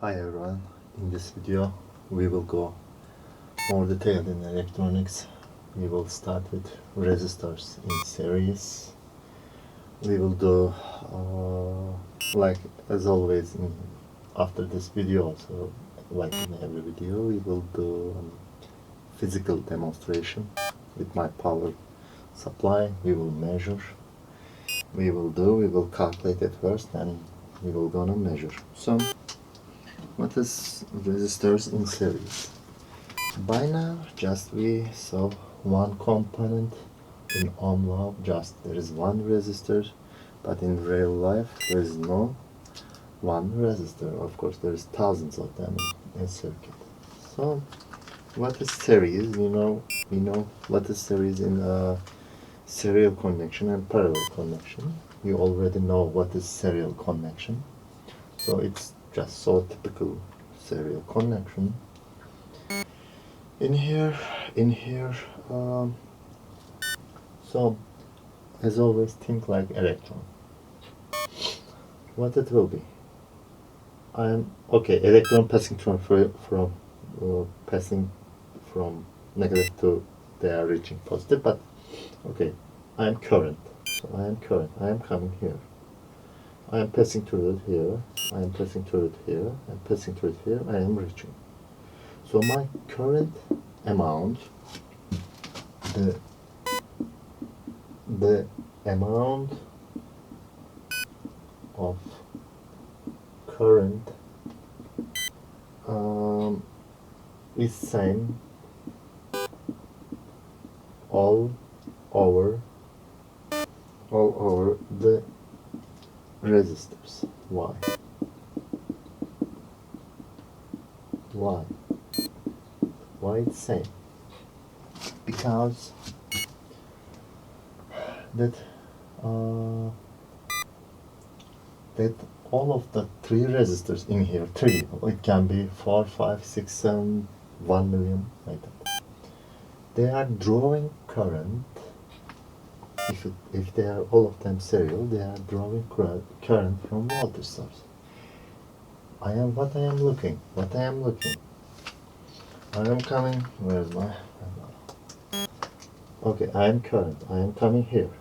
Hi everyone, in this video we will go more detailed in electronics. We will start with resistors in series. We will do like as always after this video also, like in every video, we will do physical demonstration with my power supply. We will measure, we will calculate it first, and we will gonna measure. So what is resistors in series? By now just we saw one component in ohm law, just there is one resistor, but in real life there is no one resistor. Of course there is thousands of them in a circuit. So what is series? We know what is series in a serial connection and parallel connection. You already know what is serial connection. So it's just so typical serial connection. In here, so as always think like electron. What it will be? Electron passing passing from negative to they are reaching positive, but okay, I am current. So I am current. I am coming here. I am passing through it here. I am passing through it here. I am passing through it here. I am reaching. So my current amount, the amount of current is same all over the resistors. Why? Why it's same? Because that all of the three resistors in here, it can be 4, 5, 6, 7, 1 million, like that. They are drawing current. If they are all of them serial, they are drawing current from voltage source. I am looking. I am coming. Where's my? Okay, I am current. I am coming here.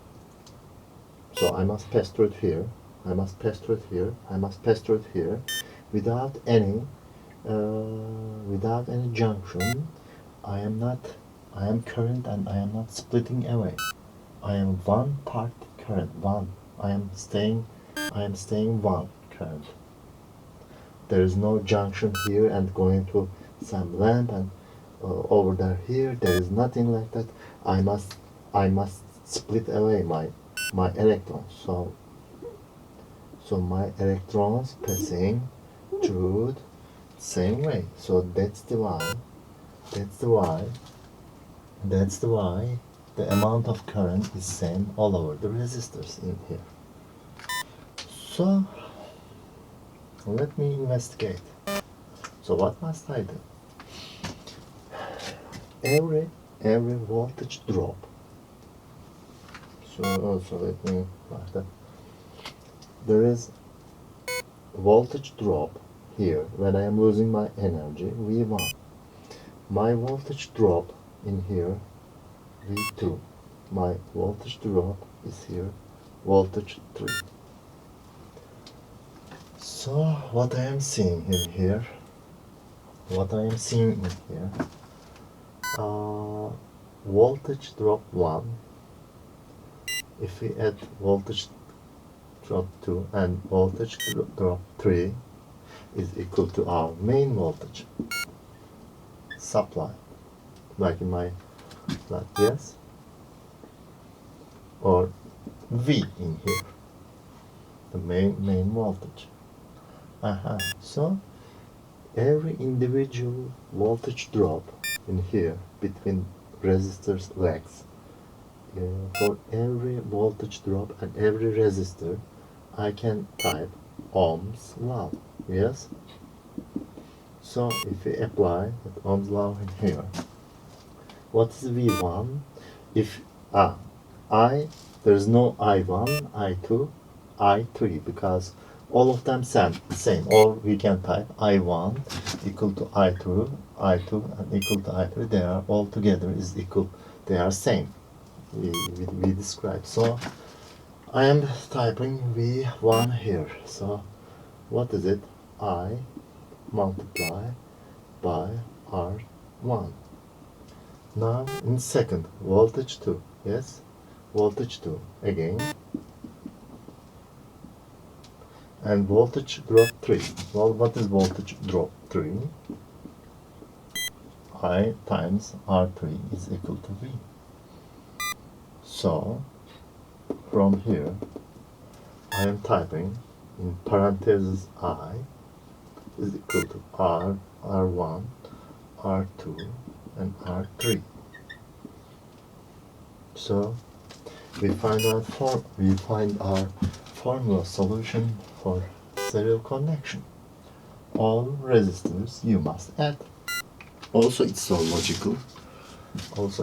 So I must pass through it here. I must pass through it here. I must pass through it here, without any junction. I am current, and I am not splitting away. I am one part current. One. I am staying one current. There is no junction here and going to some lamp and over there here. There is nothing like that. I must split away my electrons. So my electrons passing through the same way. So that's the why the amount of current is same all over the resistors in here. So let me investigate. So what must I do? Every voltage drop. So also let me mark that. There is voltage drop here when I am losing my energy, V1. My voltage drop in here, V2. My voltage drop is here, voltage 3. So what I am seeing in here, voltage drop 1, if we add voltage drop 2 and voltage drop 3 is equal to our main voltage supply, like in my like this, or V in here, the main voltage. So every individual voltage drop in here between resistors legs, for every voltage drop and every resistor, I can type Ohm's law. Yes. So if we apply that Ohm's law in here, what is V1? If there is no I1, I2, I3, because all of them same, or we can type I1 equal to I2, I2 and equal to I3. They are all together is equal, they are same, we describe. So I am typing V1 here. So what is it? I multiply by R1. Now in second, voltage 2, yes, voltage 2 again, and voltage drop 3. Well, what is voltage drop 3? I times R3 is equal to V. So from here I am typing in parentheses I is equal to R1, R2 and R3. So we find our formula solution for serial connection. All resistors you must add. Also it's so logical. Because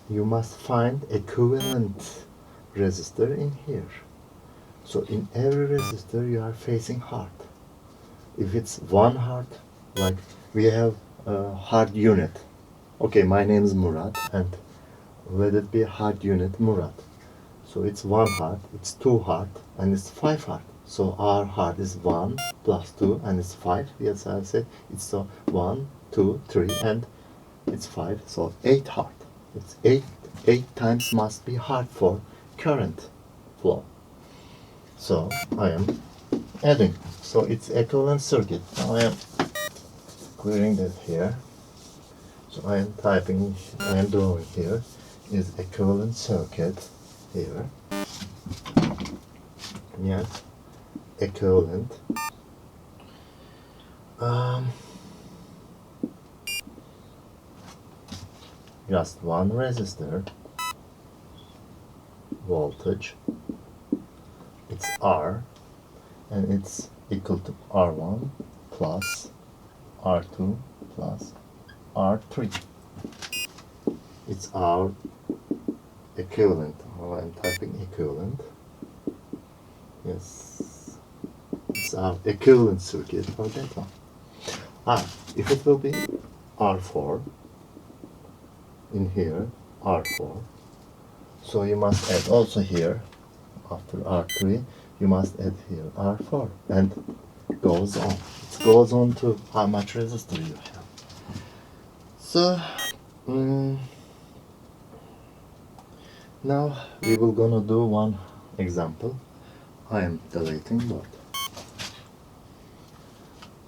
you must find equivalent resistor in here. So in every resistor you are facing heart. If it's one heart, like we have a heart unit. Okay, my name is Murat, and let it be a heart unit Murat. So it's one heart, it's two heart, and it's five heart. So our heart is 1 plus 2 and it's 5. Yes, I said it's so 1, 2, 3 and it's 5. So 8 heart. It's 8 times must be heart for current flow. So I am adding. So it's equivalent circuit. Now I am clearing that here. So I am typing, I am drawing here is equivalent circuit here. Yes, equivalent. Just one resistor, voltage, it's R, and it's equal to R1 plus R2 plus R3. It's our equivalent. Oh, I'm typing equivalent. Yes, it's our equivalent circuit for that one. If it will be R4 in here, R4, so you must add also here after R3 you must add here R4, and goes on. It goes on to how much resistor you have. So now we will gonna do one example. I am deleting both.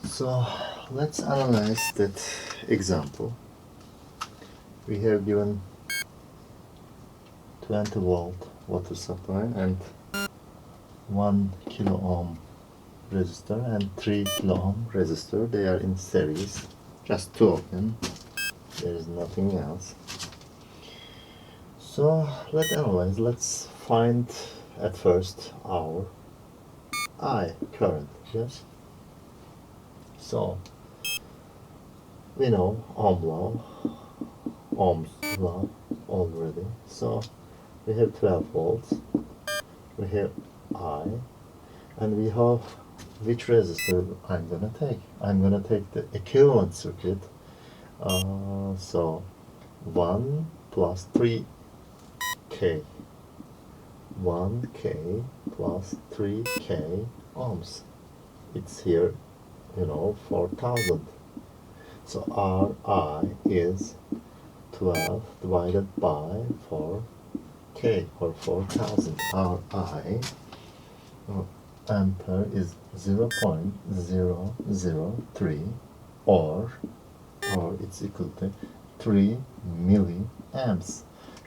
So let's analyze that example. We have given 20 volt water supply and 1 kilo ohm resistor and 3 kilo ohm resistor. They are in series, just two of them. There is nothing else. So let's analyze. Let's find at first our I current. Yes. So we know Ohm's law already. So we have 12 volts. We have I, and we have which resistor I'm gonna take. I'm gonna take the equivalent circuit. So 1 plus 3k, 1k plus 3k ohms. It's here, 4,000. So Ri is 12 divided by 4k or 4,000. Ri ampere is 0.003 or it's equal to 3 milliamps.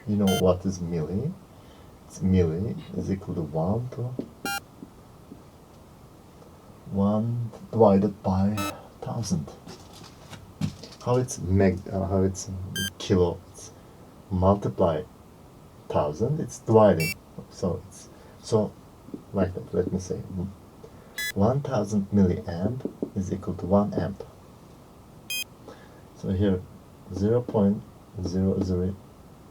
You know what is milli? It's milli is equal to 1 divided by 1,000. How it's kilo? It's multiply 1,000. It's dividing. So like that. Let me say 1,000 milliamp is equal to 1 amp. So here 0.003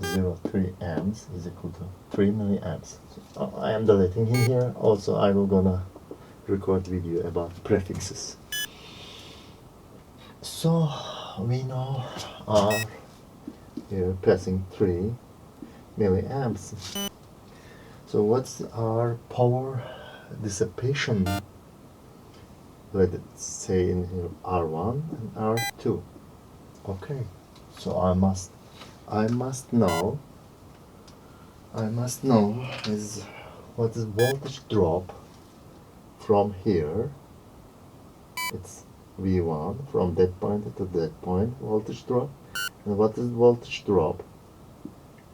0.03 amps is equal to 3 milliamps. So I am deleting in here. Also, I will gonna record video about prefixes. So we know R here passing 3 milliamps. So what's our power dissipation? Let's say in here R1 and R2. Okay, so I must know is what is voltage drop from here. It's V1 from that point to that point, voltage drop. And what is voltage drop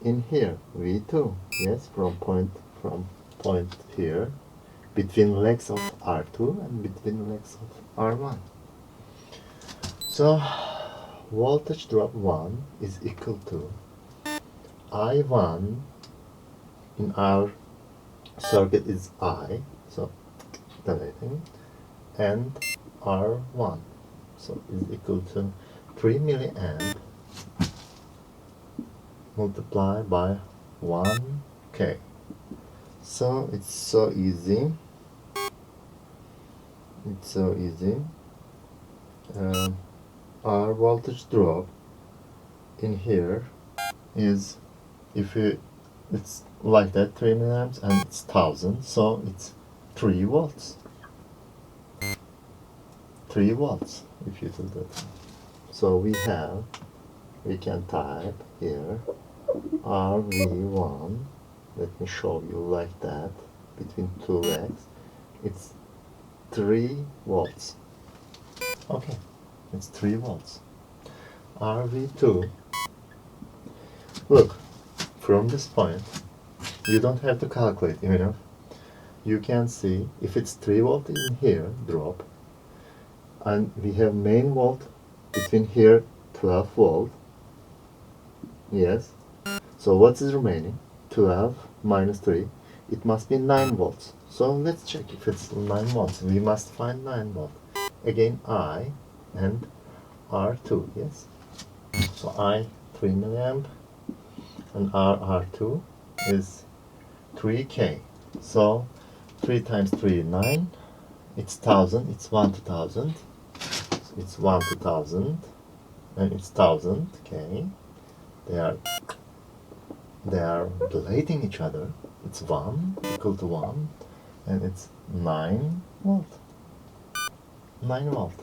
in here? V2. Yes, from point here, between legs of R2 and between legs of R1. So voltage drop 1 is equal to I1 in our circuit is I, so deleting, and R1, so is equal to 3 milliamp multiplied by 1K. So it's so easy. Our voltage drop in here is, if it's like that, 3 milliamps, and it's 1000, so it's 3 volts. 3 volts if you do that. So we can type here RV1. Let me show you like that, between two legs. It's 3 volts. Okay, it's 3 volts. RV2, look, from this point, you don't have to calculate, you can see if it's 3 volt in here, drop, and we have main volt between here, 12 volt, yes, so what is remaining? 12 minus 3, it must be 9 volts. So let's check if it's 9 volts. We must find 9 volts. Again, I and R2, yes. So I 3 milliamp and R2 is 3K. So 3 times 3 is 9. It's 1000. It's 1 to 1000. It's 1 to 1000, and it's 1000 K. They are relating each other. It's 1 equal to 1, and it's 9 volt. 9 volt.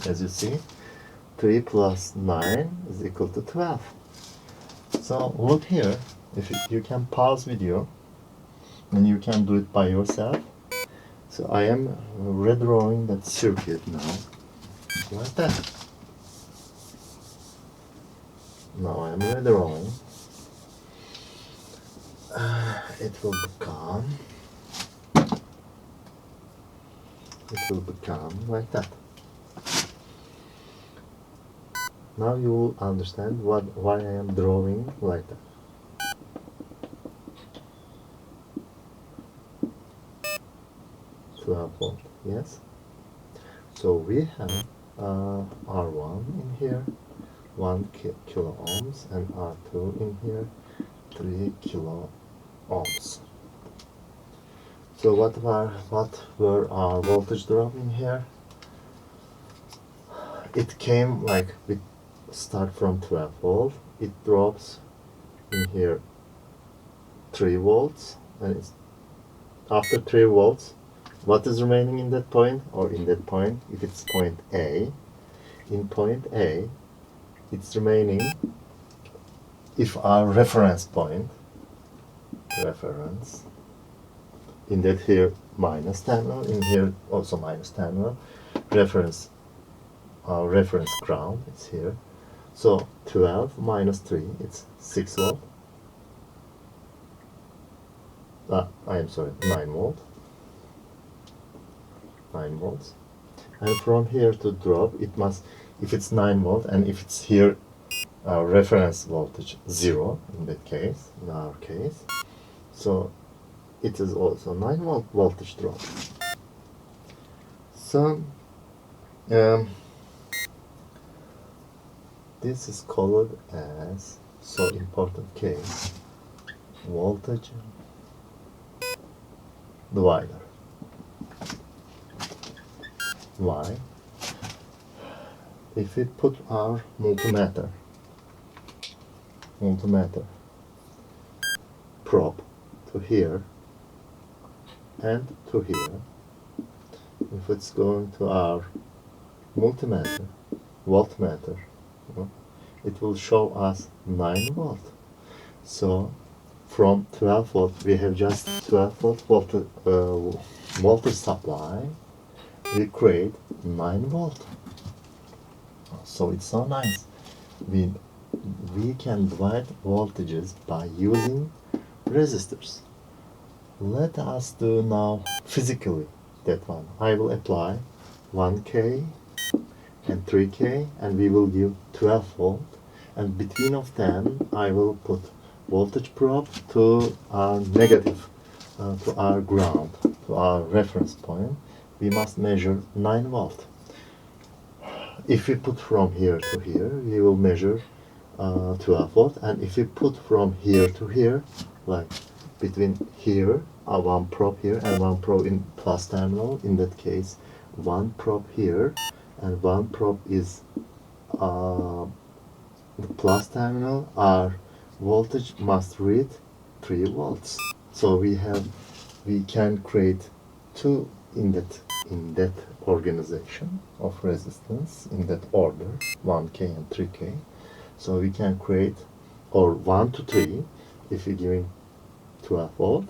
As you see, 3 plus 9 is equal to 12. So look here, if you can pause video and you can do it by yourself. So I am redrawing that circuit now, like that. Now I am redrawing. It will become like that. Now you will understand why I am drawing like that. Volt, yes. So we have R1 in here, 1 kilo ohms, and R2 in here, 3 kilo ohms. So what were our voltage drop in here? It came like, we start from 12 volt, it drops in here 3 volts, and it's after 3 volts, what is remaining in that point, or in that point, if it's point A, in point A, it's remaining, if our reference point, in that here minus 10 volt, in here also minus 10 volt, reference ground, it's here, so 12 minus 3, it's 6 volt, I am sorry, 9 volt, 9 volts, and from here to drop, it must, if it's 9 volt, and if it's here reference voltage 0, in that case, in our case, so it is also 9 volt voltage drop. So this is called as so important case, voltage divider. Why? If we put our multimeter probe to here and to here, if it's going to our voltmeter, it will show us 9 volt. So from 12 volt, we have just 12 volt voltage supply. We create 9 volt. So it's so nice. We can divide voltages by using resistors. Let us do now physically that one. I will apply 1K and 3K, and we will give 12 volt, and between of them I will put voltage probe to our negative, to our ground, to our reference point. We must measure 9 volt. If we put from here to here, we will measure 12 volt, and if we put from here to here, like between here, one probe here and one probe in plus terminal, in that case one probe here and one probe is the plus terminal, our voltage must read 3 volts. So we can create two in that organization of resistance, in that order, 1K and 3K. So we can create, or 1 to 3 if we're giving 12 volt.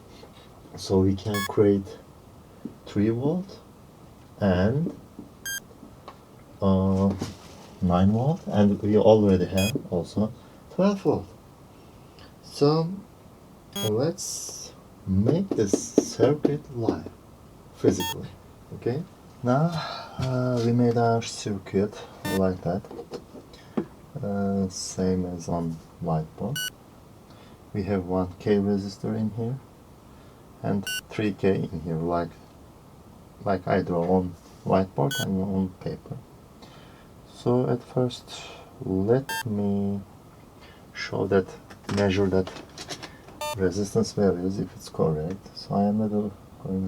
So we can create 3 volt and 9 volt, and we already have also 12 volt. So let's make this circuit live physically. Okay, now we made our circuit like that, same as on whiteboard. We have 1K resistor in here and 3K in here, like I draw on whiteboard and on paper. So at first let me measure that resistance values if it's correct. So I am going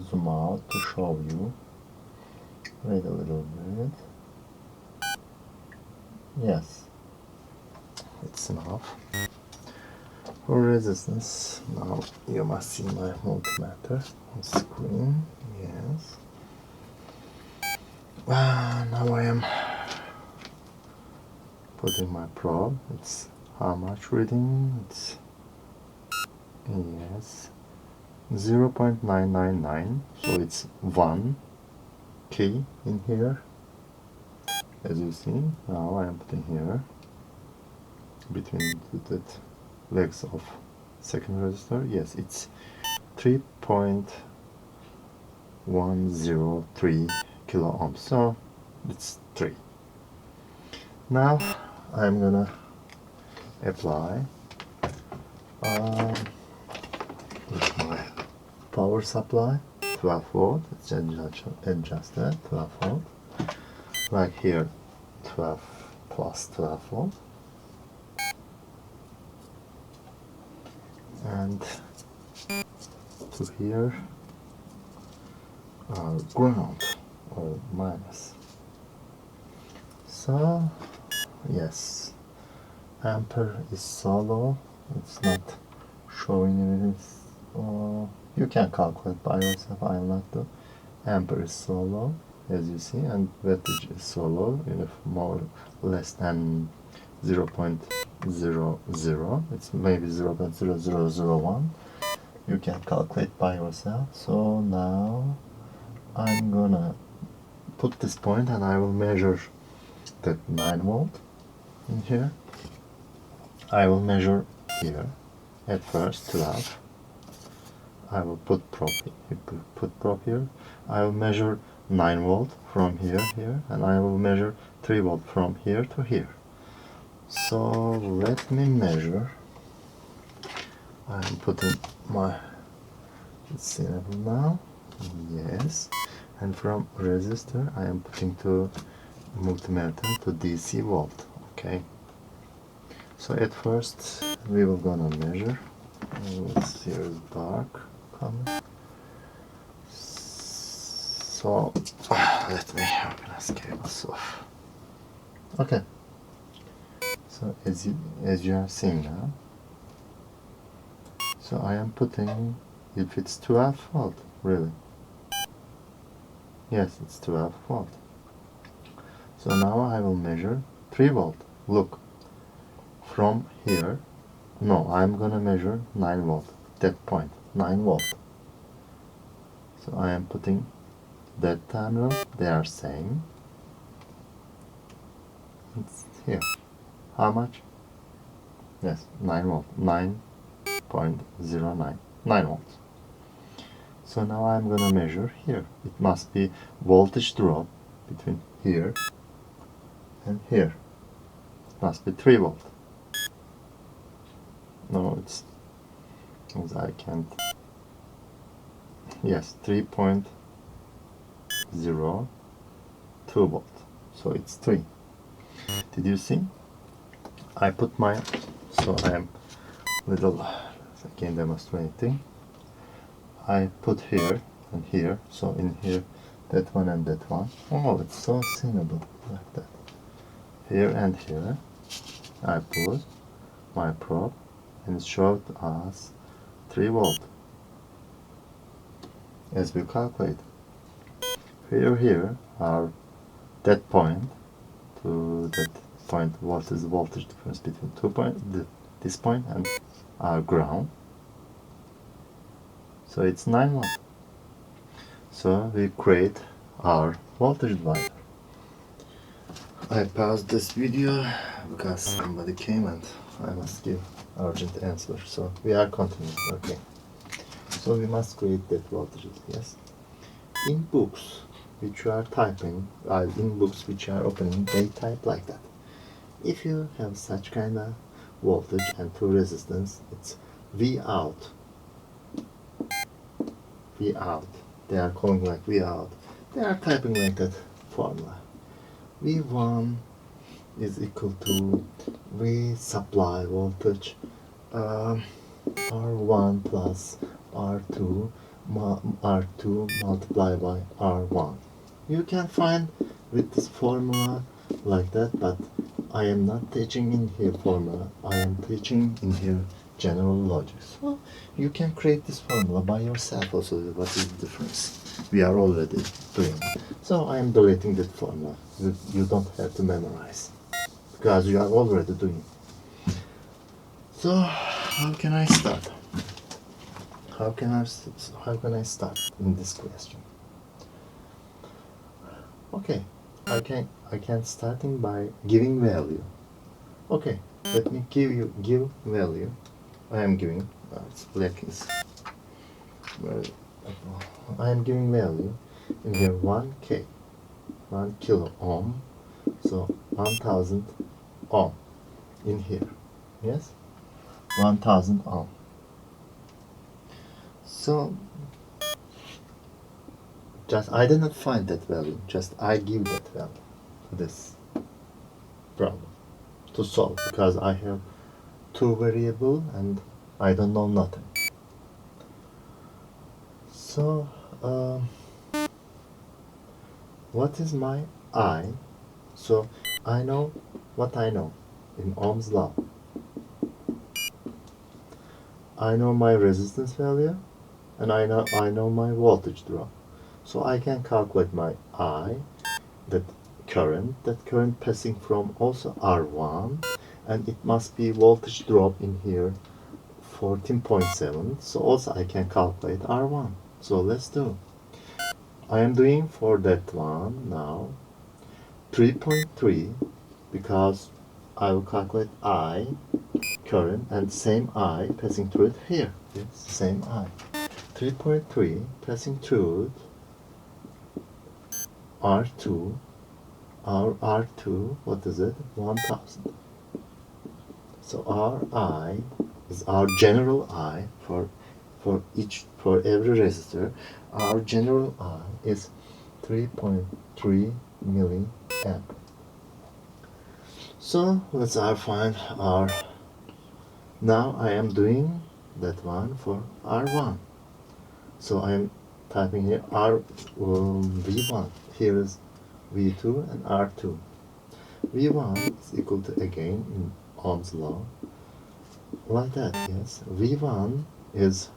to zoom out to show you. Wait a little bit. Yes, it's enough for resistance. Now you must see my multimeter on screen. Yes. Now I am putting my probe. It's how much reading? It's, yes, 0.999. So it's 1 K in here, as you see. Now I am putting here between the legs of second resistor. Yes, it's 3.103 kilo ohms. So it's 3. Now I'm gonna apply with my power supply 12 volt. It's adjusted 12 volt, like here 12 plus 12 volt, and to here ground or minus. So yes, ampere is so low, it's not showing anything. You can calculate by yourself, I will not do. Ampere is so low, as you see, and wattage is so low, if more less than 0.00, it's maybe 0.0001. You can calculate by yourself. So now I'm gonna put this point and I will measure that 9 volt in here. I will measure here at first 12. I will put probe here. I will measure 9 volt from here, and I will measure 3 volt from here to here. So let me measure. I am putting my, let's see now. Yes, and from resistor I am putting to multimeter to DC volt. Okay. So at first we will gonna measure. Let's see, here's dark coming. So let me open this cables off. Okay. So as you are seeing now, so I am putting, if it's 12 volt, really. Yes, it's 12 volt. So now I will measure 3 volt. Look, from here, no, I'm gonna measure 9 volt. That point, 9 volt. So I am putting that terminal, they are same. It's here. How much? Yes, 9 volt, 9.09, 9 volts. So now I'm gonna measure here. It must be voltage drop between here and here. It must be 3 volt. No, it's, I can't. Yes, 3.02 volt. So it's 3. Did you see? I put my, so I am little, again demonstrating. I put here and here, so in here, that one and that one. Oh, it's so simple, like that. Here and here, I put my probe, and it showed us 3 volt. As we calculate, here are that point to that point. What is the voltage difference between this point and our ground? So it's 9 volt. So we create our voltage divider. I paused this video because somebody came and I must give urgent answer. So we are continuing. Okay. So we must create that voltage. Yes. In books which you are typing, in books which you are opening, they type like that. If you have such kind of voltage and two resistance, it's V out. V out. They are calling like V out. They are typing like that formula. V1 is equal to V supply voltage R1 plus R2 multiplied by R1. You can find with this formula like that, but I am not teaching in here formula. I am teaching in here general logic. So you can create this formula by yourself also. What is the difference? We are already doing it. So I am deleting that formula. You don't have to memorize because you are already doing it. So how can I start? How can I start in this question? Okay, I can starting by giving value. Okay, let me give value. I am giving it's black is I am giving value in here 1K, 1 kilo ohm, so 1000 ohm in here. Yes, 1000 ohm. So just I did not find that value, just I give that value to this problem to solve, because I have two variable and I don't know nothing. So what is my I? So I know what I know in Ohm's law. I know my resistance value and I know my voltage drop. So I can calculate my I, that current passing from also R1, and it must be voltage drop in here 14.7. So also I can calculate R1. So let's do. I am doing for that one now 3.3, because I will calculate I current and same I passing through it here. Yes, same I. 3.3 passing through R2, our R2, what is it? 1000. So our I is our general I for every resistor. Our general I is 3.3 milliamp. So let's find our Now I am doing that one for R1. So I am typing here V1. Here is V2 and R2. V1 is equal to, again, in Ohm's law, like that, yes. V1 is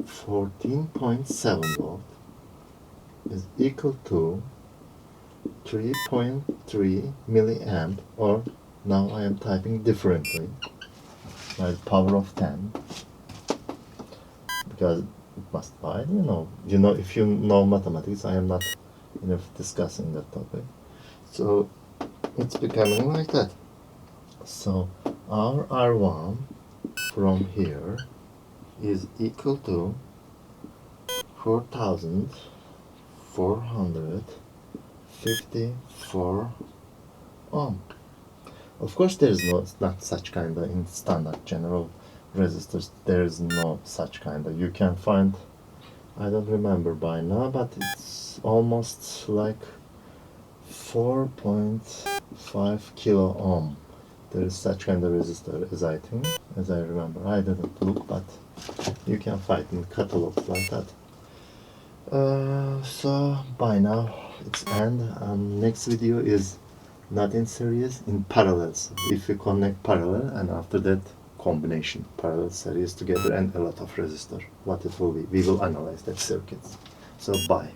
14.7 volt, is equal to 3.3 milliamp, or now I am typing differently, by the power of 10, because it must by, if you know mathematics, I am not discussing that topic. So it's becoming like that. So our R1 from here is equal to 4,454 ohm. Of course, there is not such kind of, in standard general resistors, there is no such kind of. You can find, I don't remember by now, but it's almost like 4.5 kilo ohm. There is such kind of resistor, as I think, as I remember. I didn't look, but you can find in catalogs like that. So by now it's end. Next video is not in series, in parallels. If we connect parallel, and after that combination, parallel series together, and a lot of resistor, what it will be, we will analyze that circuits. So bye.